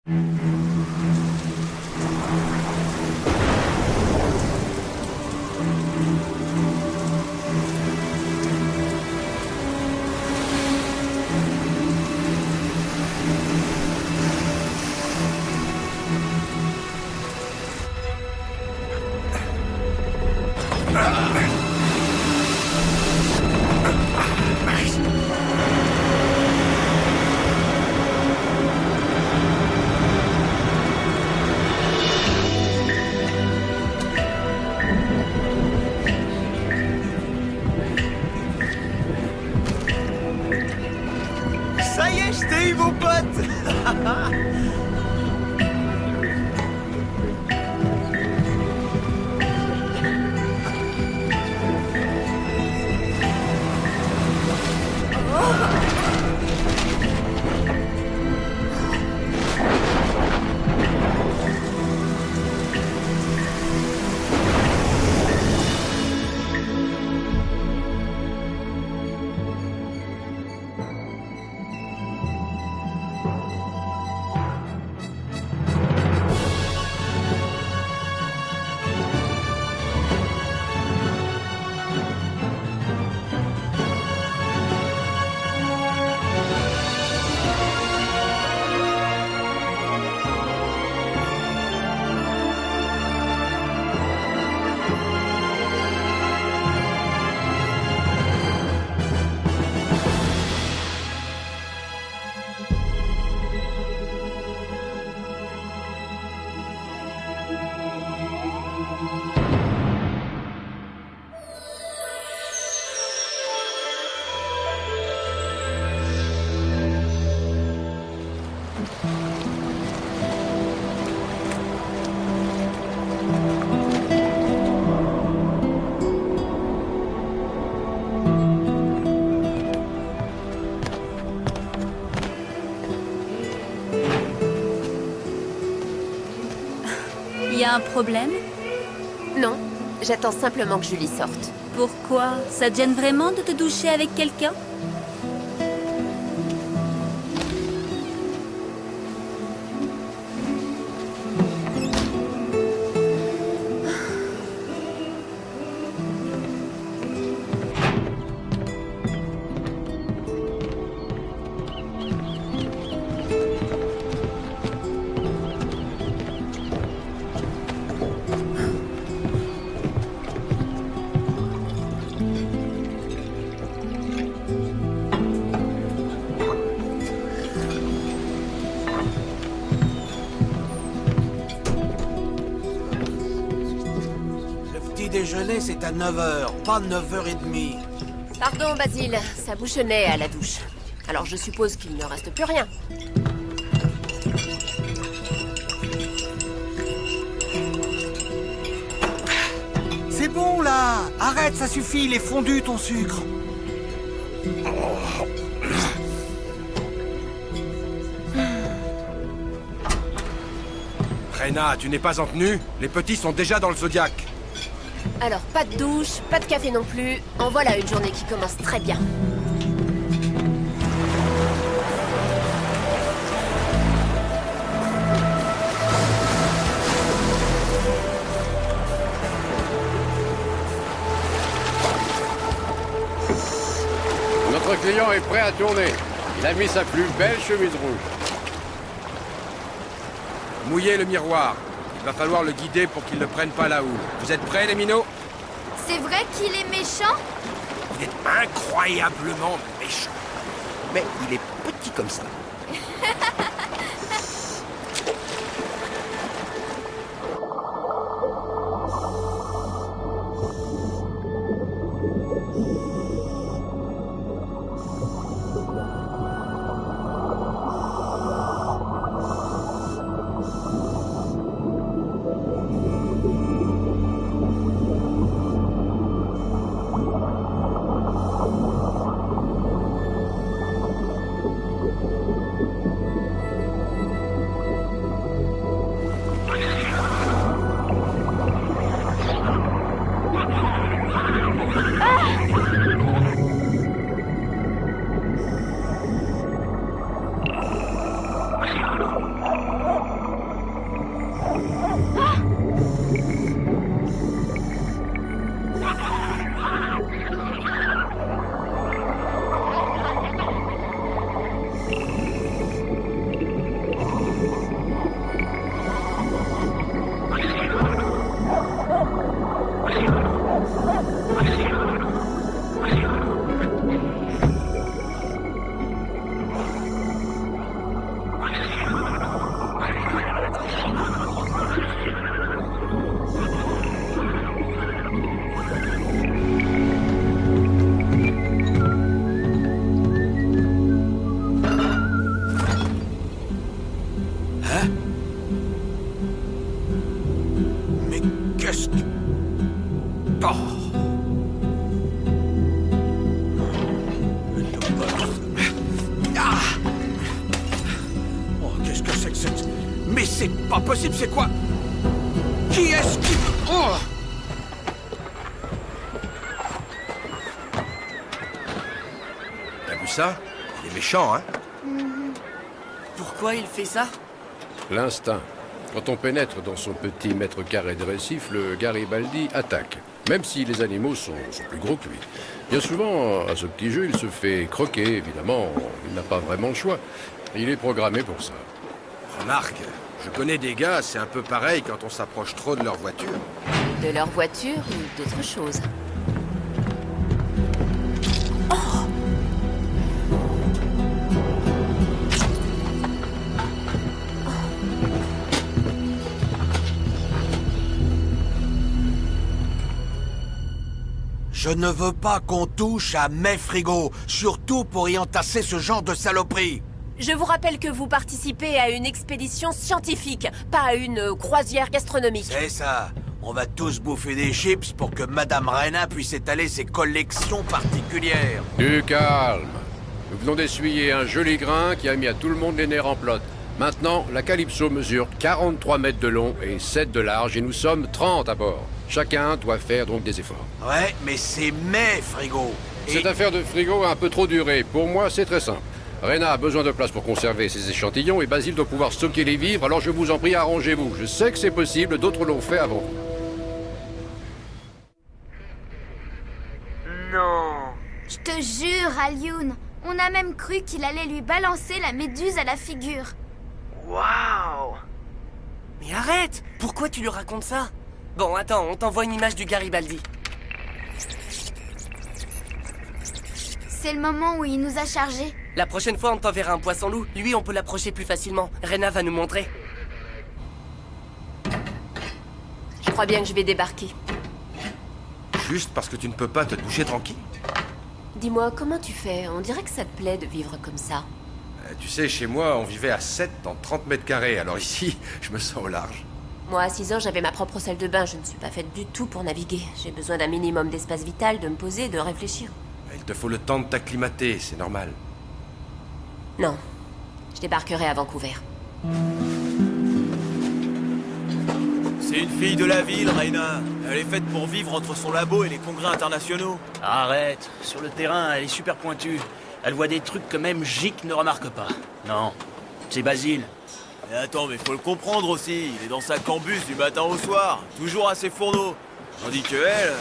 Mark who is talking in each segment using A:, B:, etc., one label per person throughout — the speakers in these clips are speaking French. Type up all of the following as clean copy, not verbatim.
A: Ça y est, je t'ai eu, mon pote.
B: Y a un problème?
C: Non, j'attends simplement que Julie sorte.
B: Pourquoi? Ça te gêne vraiment de te doucher avec quelqu'un?
A: Déjeuner, c'est à 9h, pas 9h30.
C: Pardon, Basile, ça bouchonnait à la douche. Alors je suppose qu'il ne reste plus rien.
A: C'est bon, là. Arrête, ça suffit, il est fondu, ton sucre.
D: Reyna, tu n'es pas en tenue? Les petits sont déjà dans le Zodiac.
C: Alors, pas de douche, pas de café non plus. En voilà une journée qui commence très bien.
E: Notre client est prêt à tourner. Il a mis sa plus belle chemise rouge.
D: Mouillez le miroir. Il va falloir le guider pour qu'il ne prenne pas la houle. Vous êtes prêts, les minots?
F: C'est vrai qu'il est méchant?
A: Il est incroyablement méchant. Mais il est petit comme ça. Ah. Oh, qu'est-ce que c'est que cette... Mais c'est pas possible, c'est quoi? Qui est-ce qui... Oh.
D: T'as vu ça? Il est méchant, hein?
G: Pourquoi il fait ça?
E: L'instinct. Quand on pénètre dans son petit mètre carré de récif, le Garibaldi attaque. Même si les animaux sont plus gros que lui. Bien souvent, à ce petit jeu, il se fait croquer, évidemment. Il n'a pas vraiment le choix. Il est programmé pour ça.
D: Remarque, je connais des gars, c'est un peu pareil quand on s'approche trop de leur voiture.
C: De leur voiture ou d'autres choses.
A: Je ne veux pas qu'on touche à mes frigos, surtout pour y entasser ce genre de saloperie.
C: Je vous rappelle que vous participez à une expédition scientifique, pas à une croisière gastronomique.
A: C'est ça. On va tous bouffer des chips pour que Madame Reyna puisse étaler ses collections particulières.
E: Du calme. Nous venons d'essuyer un joli grain qui a mis à tout le monde les nerfs en plot. Maintenant, la Calypso mesure 43 mètres de long et 7 de large et nous sommes 30 à bord. Chacun doit faire donc des efforts.
A: Ouais, mais c'est mes frigos.
E: Cette affaire de frigo a un peu trop duré. Pour moi, c'est très simple. Reyna a besoin de place pour conserver ses échantillons et Basile doit pouvoir stocker les vivres, alors je vous en prie, arrangez-vous. Je sais que c'est possible, d'autres l'ont fait avant.
F: Non. Je te jure, Alioun, on a même cru qu'il allait lui balancer la méduse à la figure.
G: Waouh! Mais arrête! Pourquoi tu lui racontes ça? Bon, attends, on t'envoie une image du Garibaldi.
F: C'est le moment où il nous a chargés.
G: La prochaine fois, on t'enverra un poisson-loup. Lui, on peut l'approcher plus facilement. Reyna va nous montrer.
C: Je crois bien que je vais débarquer.
D: Juste parce que tu ne peux pas te doucher tranquille.
C: Dis-moi, comment tu fais? On dirait que ça te plaît de vivre comme ça.
D: Tu sais, chez moi, on vivait à 7 dans 30 mètres carrés, alors ici, je me sens au large.
C: Moi, à 6 ans, j'avais ma propre salle de bain. Je ne suis pas faite du tout pour naviguer. J'ai besoin d'un minimum d'espace vital, de me poser, de réfléchir.
D: Il te faut le temps de t'acclimater, c'est normal.
C: Non. Je débarquerai à Vancouver.
H: C'est une fille de la ville, Reyna. Elle est faite pour vivre entre son labo et les congrès internationaux.
I: Arrête. Sur le terrain, elle est super pointue. Elle voit des trucs que même Gic ne remarque pas. Non. C'est Basile.
H: Mais attends, mais faut le comprendre aussi. Il est dans sa cambus du matin au soir, toujours à ses fourneaux. Tandis que elle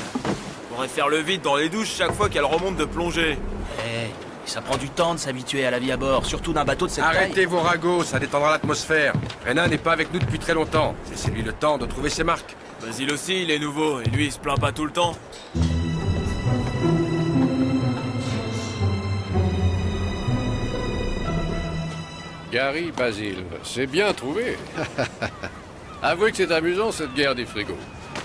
H: pourrait faire le vide dans les douches chaque fois qu'elle remonte de plongée.
I: Eh, ça prend du temps de s'habituer à la vie à bord, surtout d'un bateau de cette taille.
D: Arrêtez vos ragots, ça détendra l'atmosphère. Reyna n'est pas avec nous depuis très longtemps. Laissez-lui le temps de trouver ses marques.
H: Basile aussi, il est nouveau, et lui, il se plaint pas tout le temps.
E: Gary Basile, c'est bien trouvé. Avouez que c'est amusant cette guerre des frigos.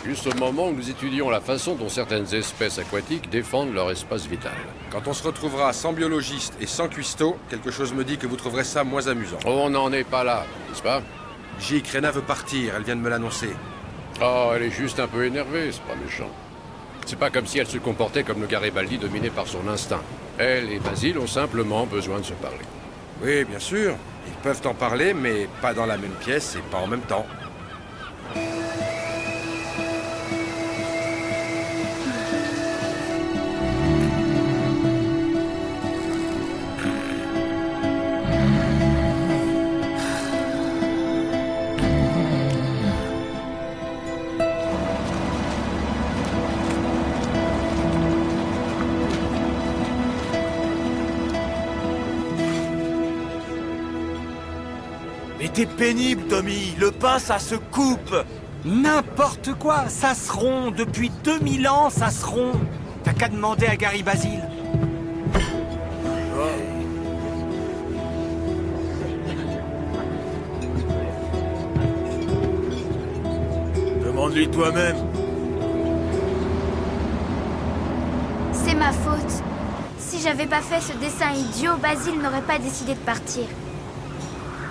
E: Juste au moment où nous étudions la façon dont certaines espèces aquatiques défendent leur espace vital.
D: Quand on se retrouvera sans biologiste et sans cuistot, quelque chose me dit que vous trouverez ça moins amusant.
E: On n'en est pas là, n'est-ce pas?
D: Gic, Reyna veut partir, elle vient de me l'annoncer.
E: Oh, elle est juste un peu énervée, c'est pas méchant. C'est pas comme si elle se comportait comme le Garibaldi dominé par son instinct. Elle et Basile ont simplement besoin de se parler.
D: Oui, bien sûr. Ils peuvent en parler, mais pas dans la même pièce et pas en même temps.
H: Mais t'es pénible, Tommy. Le pain, ça se coupe.
A: N'importe quoi, ça se rompt. Depuis 2000 ans, ça se rompt. T'as qu'à demander à Gary Basile.
H: Demande-lui toi-même.
F: C'est ma faute. Si j'avais pas fait ce dessin idiot, Basile n'aurait pas décidé de partir.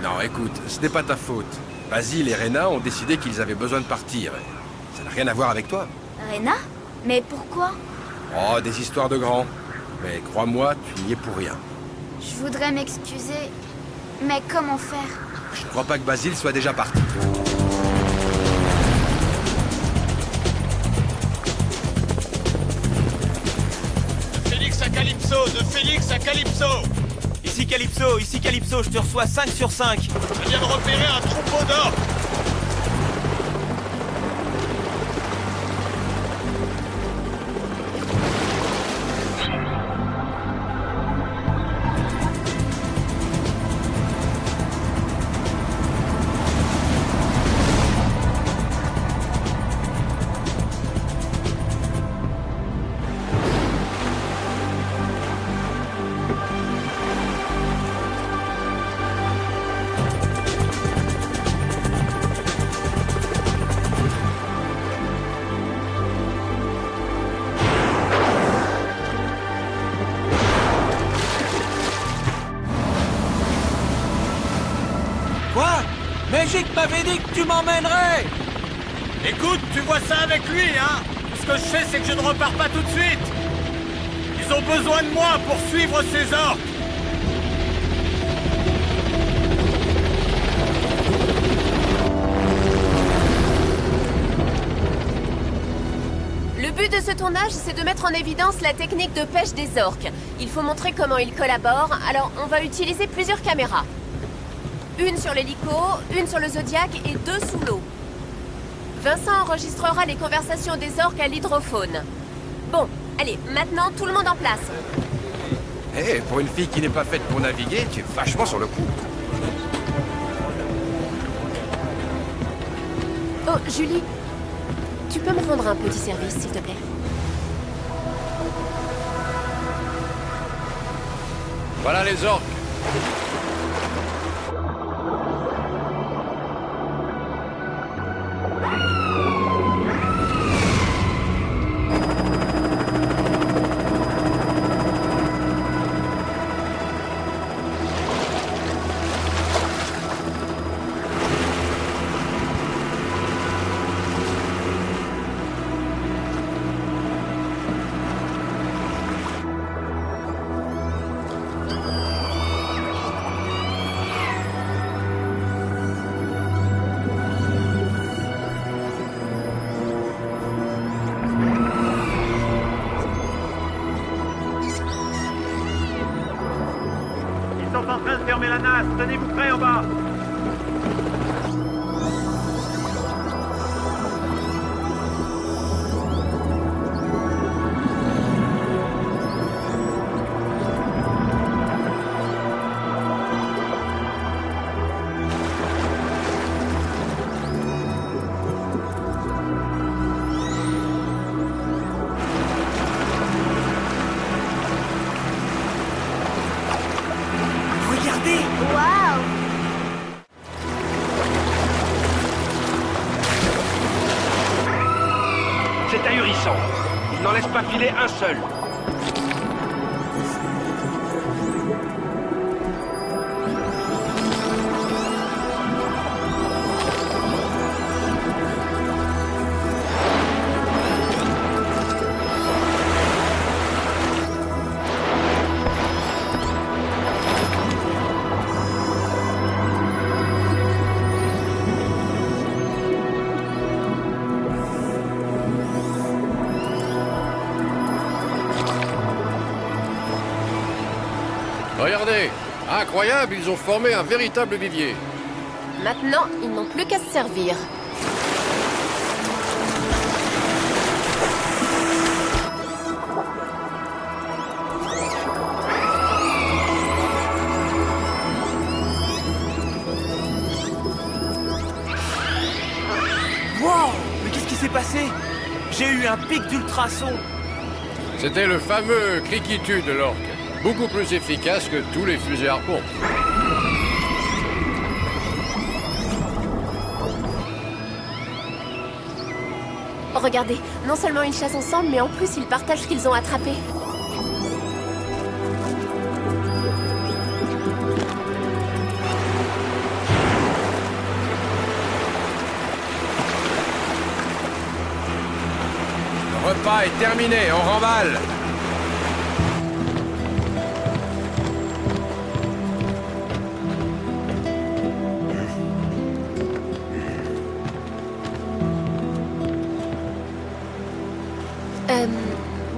D: Non, écoute, ce n'est pas ta faute. Basile et Reyna ont décidé qu'ils avaient besoin de partir. Ça n'a rien à voir avec toi.
F: Reyna? Mais pourquoi?
D: Oh, des histoires de grands. Mais crois-moi, tu n'y es pour rien.
F: Je voudrais m'excuser, mais comment faire?
D: Je ne crois pas que Basile soit déjà parti.
H: De Félix à Calypso, de Félix à Calypso. Ici Calypso, je te reçois 5 sur 5. Je viens de repérer un troupeau d'orques.
A: Quoi? Magic m'avait dit que tu m'emmènerais!
H: Écoute, tu vois ça avec lui, hein? Ce que je sais, c'est que je ne repars pas tout de suite. Ils ont besoin de moi pour suivre ces orques.
C: Le but de ce tournage, c'est de mettre en évidence la technique de pêche des orques. Il faut montrer comment ils collaborent, alors on va utiliser plusieurs caméras. Une sur l'hélico, une sur le Zodiac et 2 sous l'eau. Vincent enregistrera les conversations des orques à l'hydrophone. Bon, allez, maintenant tout le monde en place.
D: Hé, pour une fille qui n'est pas faite pour naviguer, tu es vachement sur le coup.
C: Oh, Julie, tu peux me rendre un petit service, s'il te plaît?
E: Voilà les orques.
H: En train de fermer la nasse, tenez-vous prêts en bas.
F: Waouh!
D: C'est ahurissant. Il n'en laisse pas filer un seul.
E: Regardez, incroyable, ils ont formé un véritable vivier.
C: Maintenant, ils n'ont plus qu'à se servir.
H: Wow! Mais qu'est-ce qui s'est passé? J'ai eu un pic d'ultrasons.
E: C'était le fameux criquitu de l'orque. Beaucoup plus efficace que tous les fusées harpons.
C: Regardez, non seulement ils chassent ensemble, mais en plus ils partagent ce qu'ils ont attrapé.
D: repas est terminé, on remballe.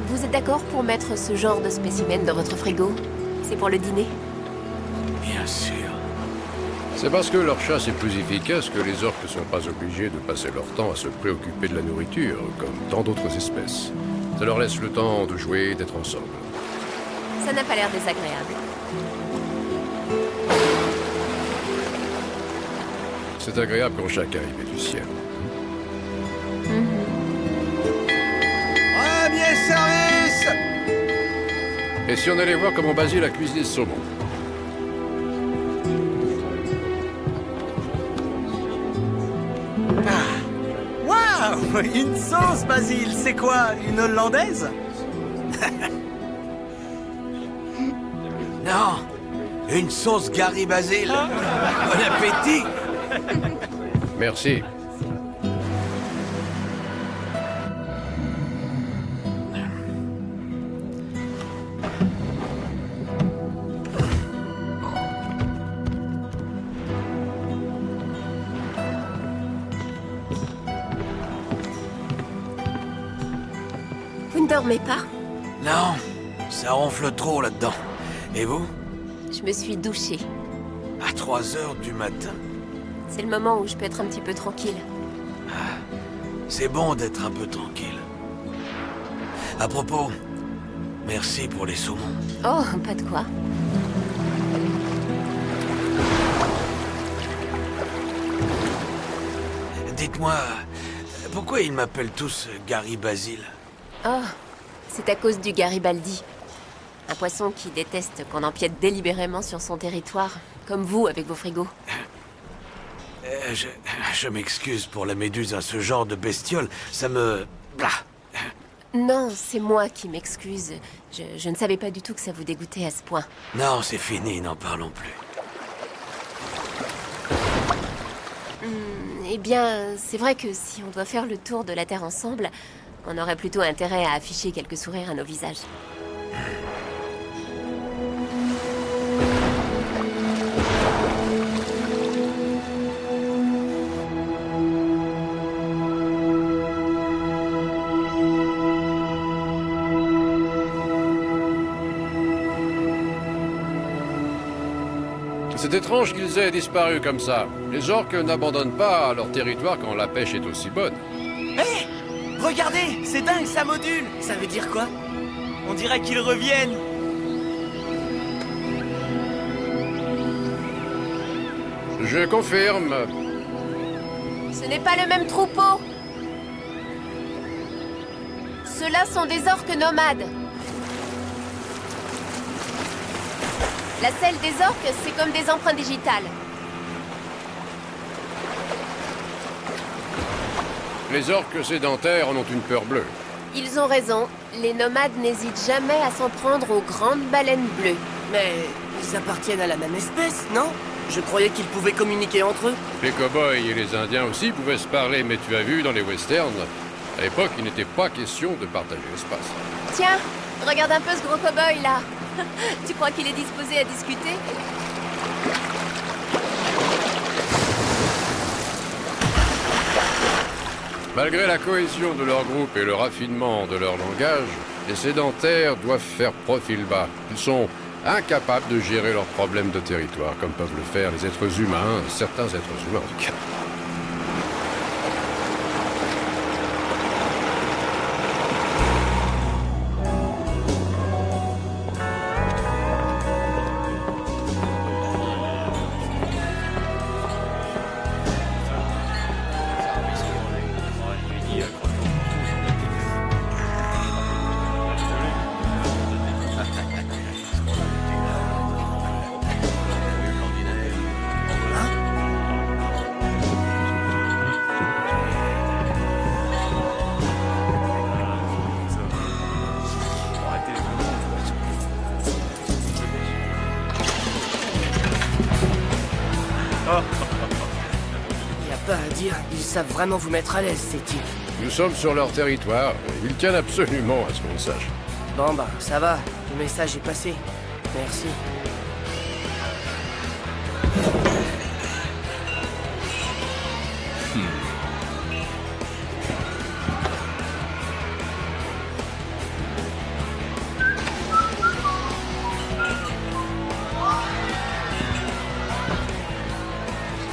C: Vous êtes d'accord pour mettre ce genre de spécimen dans votre frigo? C'est pour le dîner?
A: Bien sûr.
E: C'est parce que leur chasse est plus efficace que les orques ne sont pas obligés de passer leur temps à se préoccuper de la nourriture, comme tant d'autres espèces. Ça leur laisse le temps de jouer, d'être ensemble.
C: Ça n'a pas l'air désagréable.
E: C'est agréable quand chacun y met du sien.
A: Premier service!
E: Et si on allait voir comment Basile a cuisiné ce saumon?
J: Waouh! Une sauce, Basile! C'est quoi? Une hollandaise?
A: Non, une sauce Gary Basil. Bon appétit!
E: Merci.
C: Vous ne dormez pas?
A: Non, ça ronfle trop là-dedans. Et vous?
C: Je me suis douchée.
A: À 3 heures du matin?
C: C'est le moment où je peux être un petit peu tranquille.
A: C'est bon d'être un peu tranquille. À propos, merci pour les saumons.
C: Oh, pas de quoi.
A: Dites-moi, pourquoi ils m'appellent tous Gary Basil?
C: Oh, c'est à cause du Garibaldi. Un poisson qui déteste qu'on empiète délibérément sur son territoire, comme vous avec vos frigos.
A: Je m'excuse pour la méduse à ce genre de bestiole, ça me... Blah.
C: Non, c'est moi qui m'excuse. Je ne savais pas du tout que ça vous dégoûtait à ce point.
A: Non, c'est fini, n'en parlons plus.
C: Eh bien, c'est vrai que si on doit faire le tour de la Terre ensemble, on aurait plutôt intérêt à afficher quelques sourires à nos visages.
E: C'est étrange qu'ils aient disparu comme ça. Les orques n'abandonnent pas leur territoire quand la pêche est aussi bonne.
J: Hé! Regardez! C'est dingue, ça module! Ça veut dire quoi? On dirait qu'ils reviennent!
E: Je confirme.
C: Ce n'est pas le même troupeau. Ceux-là sont des orques nomades. La selle des orques, c'est comme des empreintes digitales.
E: Les orques sédentaires en ont une peur bleue.
C: Ils ont raison. Les nomades n'hésitent jamais à s'en prendre aux grandes baleines bleues.
G: Mais ils appartiennent à la même espèce, non? Je croyais qu'ils pouvaient communiquer entre eux.
E: Les cow-boys et les Indiens aussi pouvaient se parler, mais tu as vu, dans les westerns, à l'époque, il n'était pas question de partager l'espace.
C: Tiens, regarde un peu ce gros cow-boy là. Tu crois qu'il est disposé à discuter?
E: Malgré la cohésion de leur groupe et le raffinement de leur langage, les sédentaires doivent faire profil bas. Ils sont incapables de gérer leurs problèmes de territoire, comme peuvent le faire les êtres humains, certains êtres humains en tout cas.
G: Y a pas à dire, ils savent vraiment vous mettre à l'aise, ces types.
E: Nous sommes sur leur territoire. Ils tiennent absolument à ce qu'on le sache.
G: Bon bah, ça va. Le message est passé. Merci.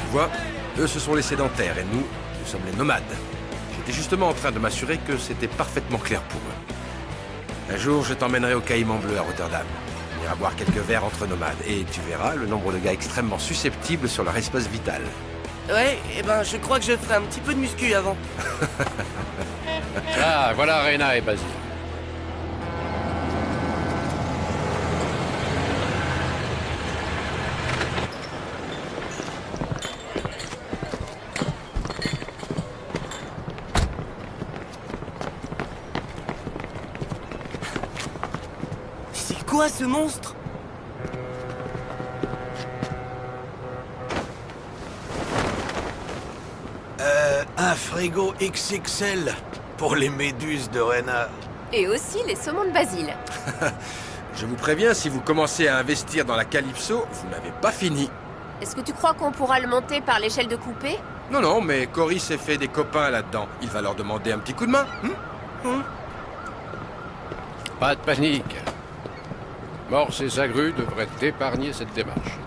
D: Tu vois, eux ce sont les sédentaires et nous sommes les nomades. J'étais justement en train de m'assurer que c'était parfaitement clair pour eux. Un jour, je t'emmènerai au Caïman Bleu à Rotterdam. On ira boire quelques verres entre nomades et tu verras le nombre de gars extrêmement susceptibles sur leur espace vital.
G: Ouais, eh ben je crois que je ferai un petit peu de muscu avant.
E: Ah, voilà Reyna et Basile.
G: C'est quoi ce monstre?
A: Un frigo XXL pour les méduses de Reyna.
C: Et aussi les saumons de Basile.
D: Je vous préviens, si vous commencez à investir dans la Calypso, vous n'avez pas fini.
C: Est-ce que tu crois qu'on pourra le monter par l'échelle de coupé?
D: Non, non, mais Cory s'est fait des copains là-dedans. Il va leur demander un petit coup de main.
E: Pas de panique. Morse et sa grue devraient épargner cette démarche.